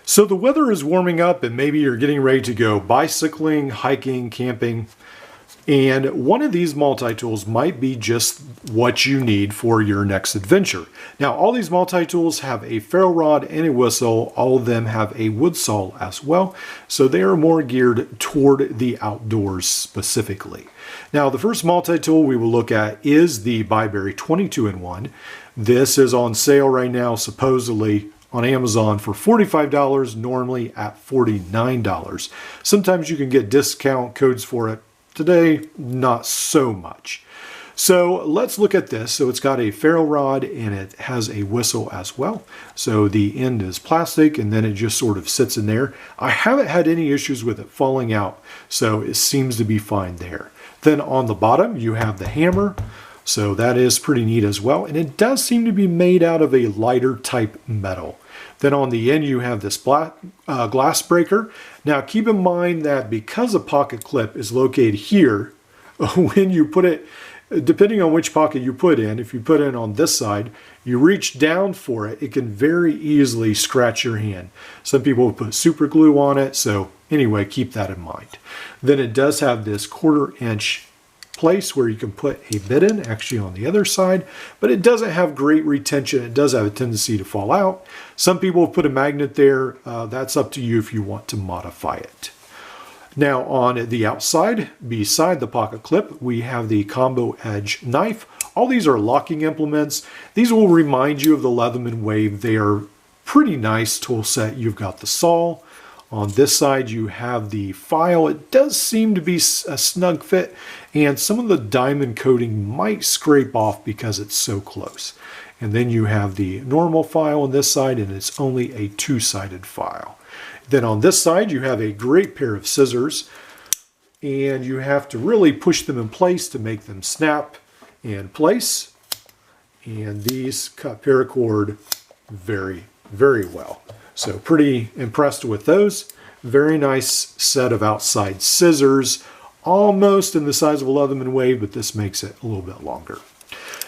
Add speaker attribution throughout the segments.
Speaker 1: So the weather is warming up and maybe you're getting ready to go bicycling, hiking, camping, and one of these multi-tools might be just what you need for your next adventure. Now, all these multi-tools have a ferro rod and a whistle. All of them have a wood saw as well, so they are more geared toward the outdoors specifically. Now, the first multi-tool we will look at is the Byberry 22-in-1. This is on sale right now, supposedly on Amazon for $45, normally at $49. Sometimes you can get discount codes for it. Today, not so much. So let's look at this. So it's got a ferro rod and it has a whistle as well. So the end is plastic and then it just sort of sits in there. I haven't had any issues with it falling out, so it seems to be fine there. Then on the bottom, you have the hammer. So that is pretty neat as well. And it does seem to be made out of a lighter type metal. Then on the end, you have this glass breaker. Now keep in mind that because a pocket clip is located here, when you put it, depending on which pocket you put in, if you put it on this side, you reach down for it, it can very easily scratch your hand. Some people put super glue on it. So anyway, keep that in mind. Then it does have this 1/4 inch place where you can put a bit in, actually on the other side, but it doesn't have great retention. It does have a tendency to fall out. Some people have put a magnet there. That's up to you if you want to modify it. Now on the outside, beside the pocket clip, we have the combo edge knife. All these are locking implements. These will remind you of the Leatherman Wave. They are pretty nice tool set. You've got the saw. On this side, you have the file. It does seem to be a snug fit, and some of the diamond coating might scrape off because it's so close. And then you have the normal file on this side, and it's only a two-sided file. Then on this side, you have a great pair of scissors, and you have to really push them in place to make them snap in place. And these cut paracord very, very well. So pretty impressed with those. Very nice set of outside scissors, almost in the size of a Leatherman Wave, but this makes it a little bit longer.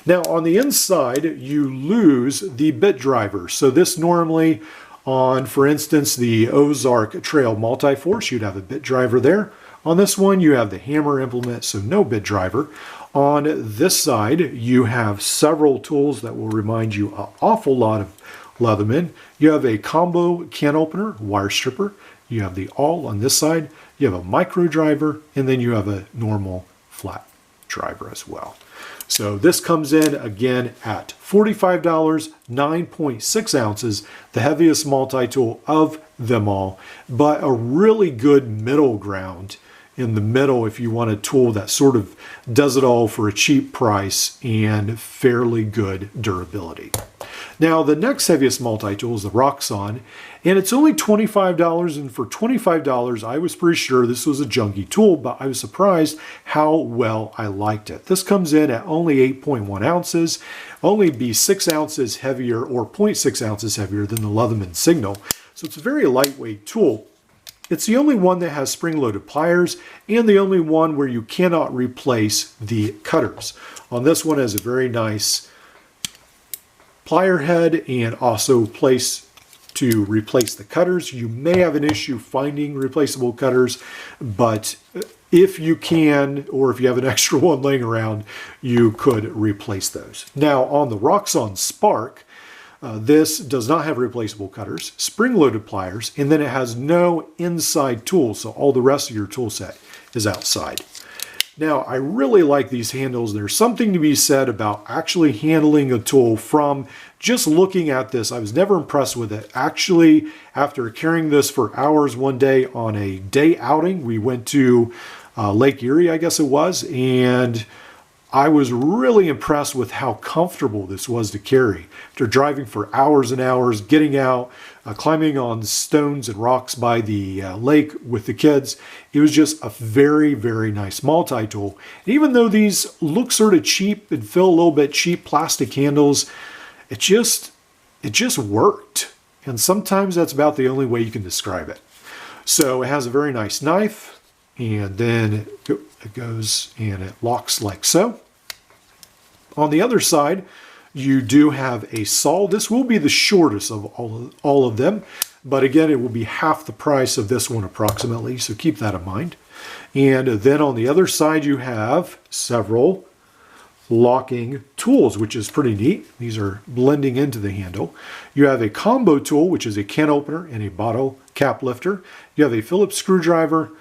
Speaker 1: Now on the inside, you lose the bit driver. So this normally on, for instance, the Ozark Trail Multi-Force, you'd have a bit driver there. On this one, you have the hammer implement, so no bit driver. On this side, you have several tools that will remind you an awful lot of Leatherman. You have a combo can opener, wire stripper. You have the awl on this side. You have a micro driver, and then you have a normal flat driver as well. So this comes in again at $45, 9.6 ounces, the heaviest multi-tool of them all, but a really good middle ground in the middle if you want a tool that sort of does it all for a cheap price and fairly good durability. Now the next heaviest multi-tool is the Roxon, and it's only $25, and for $25 I was pretty sure this was a junky tool, but I was surprised how well I liked it. This comes in at only 8.1 ounces, only be 6 ounces heavier or 0.6 ounces heavier than the Leatherman Signal, so it's a very lightweight tool. It's the only one that has spring-loaded pliers and the only one where you cannot replace the cutters. On this one has a very nice plier head and also place to replace the cutters. You may have an issue finding replaceable cutters, but if you can, or if you have an extra one laying around, you could replace those. Now on the Roxon Spark, this does not have replaceable cutters, spring-loaded pliers, and then it has no inside tool, so all the rest of your tool set is outside. Now, I really like these handles. There's something to be said about actually handling a tool from just looking at this. I was never impressed with it. Actually, after carrying this for hours one day on a day outing, we went to Lake Erie, I guess it was, and I was really impressed with how comfortable this was to carry. After driving for hours and hours, getting out, climbing on stones and rocks by the lake with the kids, it was just a very, very nice multi-tool. Even though these look sort of cheap and feel a little bit cheap, plastic handles, it just worked. And sometimes that's about the only way you can describe it. So it has a very nice knife, and then it goes and it locks like so. On the other side, you do have a saw. This will be the shortest of all of them. but again, it will be half the price of this one approximately, so keep that in mind. And then on the other side, you have several locking tools, which is pretty neat. These are blending into the handle. You have a combo tool, which is a can opener and a bottle cap lifter. You have a Phillips screwdriver.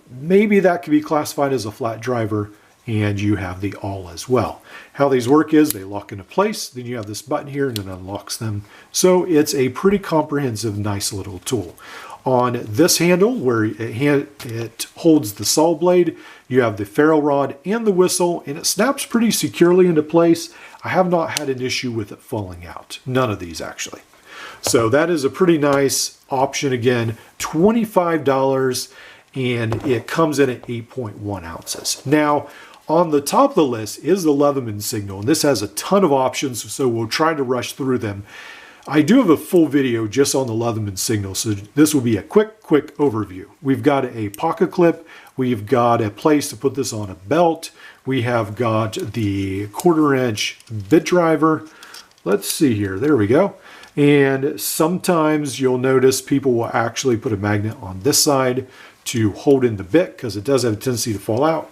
Speaker 1: Maybe that could be classified as a flat driver, and you have the awl as well. How these work is they lock into place, then you have this button here and it unlocks them. So it's a pretty comprehensive, nice little tool. On this handle, where it holds the saw blade, you have the ferrule rod and the whistle, and it snaps pretty securely into place. I have not had an issue with it falling out. None of these, actually. So that is a pretty nice option. Again, $25, and it comes in at 8.1 ounces. Now, on the top of the list is the Leatherman Signal, and this has a ton of options, so we'll try to rush through them. I do have a full video just on the Leatherman Signal, so this will be a quick overview. We've got a pocket clip, we've got a place to put this on a belt, we have got the 1/4 inch bit driver. Let's see here, there we go. And sometimes you'll notice people will actually put a magnet on this side to hold in the bit, because it does have a tendency to fall out.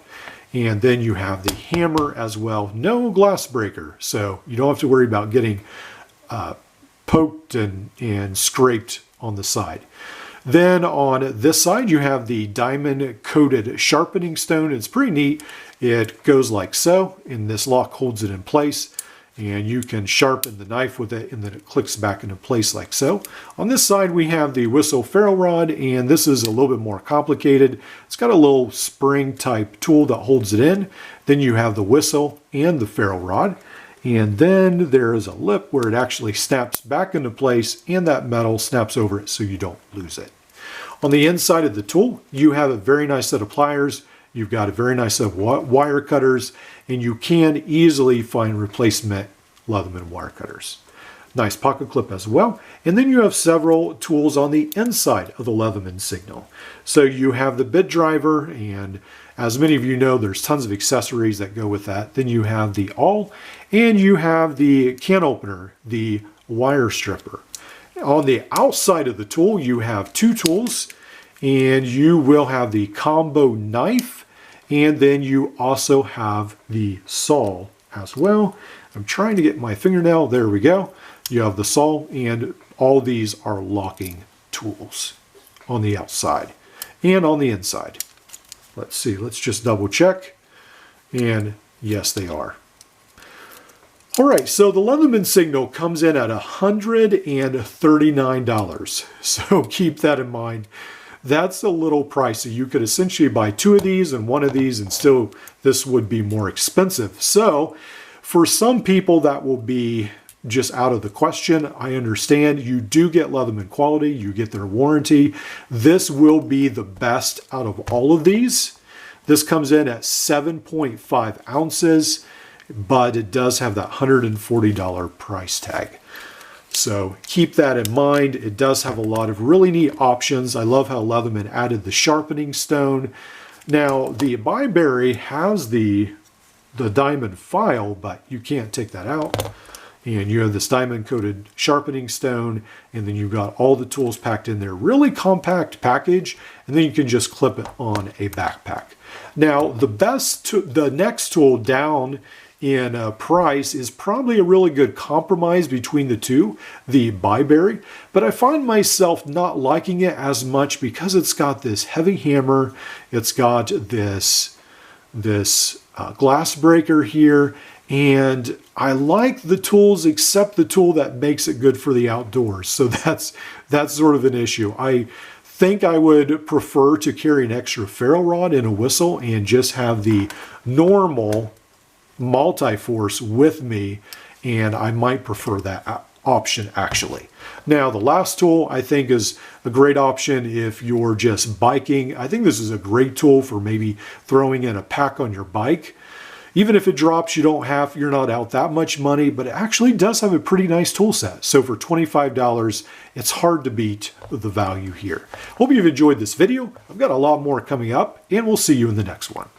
Speaker 1: And then you have the hammer as well. No glass breaker, so you don't have to worry about getting poked and scraped on the side. Then on this side, you have the diamond coated sharpening stone. It's pretty neat. It goes like so, and this lock holds it in place, and you can sharpen the knife with it, and then it clicks back into place like so. On this side, we have the whistle ferrule rod, and this is a little bit more complicated. It's got a little spring type tool that holds it in. Then you have the whistle and the ferrule rod. And then there is a lip where it actually snaps back into place, and that metal snaps over it so you don't lose it. On the inside of the tool, you have a very nice set of pliers. You've got a very nice set of wire cutters, and you can easily find replacement Leatherman wire cutters. Nice pocket clip as well. And then you have several tools on the inside of the Leatherman Signal. So you have the bit driver, and as many of you know, there's tons of accessories that go with that. Then you have the awl, and you have the can opener, the wire stripper. On the outside of the tool, you have two tools, and you will have the combo knife, and then you also have the saw as well. I'm trying to get my fingernail, there we go. You have the saw, and all these are locking tools on the outside and on the inside. Let's see, let's just double check. And yes, they are. All right, so the Leatherman Signal comes in at $139. So keep that in mind. That's a little pricey. You could essentially buy two of these and one of these, and still this would be more expensive. So for some people that will be just out of the question. I understand you do get Leatherman quality, you get their warranty. This will be the best out of all of these. This comes in at 7.5 ounces, but it does have that $140 price tag. So keep that in mind. It does have a lot of really neat options. I love how Leatherman added the sharpening stone. Now the Byberry has the diamond file, but you can't take that out. And you have this diamond coated sharpening stone, and then you've got all the tools packed in there. Really compact package, and then you can just clip it on a backpack. Now the next tool down in price is probably a really good compromise between the two, the Byberry, but I find myself not liking it as much because it's got this heavy hammer, it's got this glass breaker here, and I like the tools except the tool that makes it good for the outdoors. So that's sort of an issue. I think I would prefer to carry an extra ferrule rod and a whistle and just have the normal multi-force with me, and I might prefer that option actually. Now the last tool I think is a great option if you're just biking. I think this is a great tool for maybe throwing in a pack on your bike. Even if it drops, you're not out that much money, but it actually does have a pretty nice tool set. So for $25, it's hard to beat the value here. Hope you've enjoyed this video. I've got a lot more coming up, and we'll see you in the next one.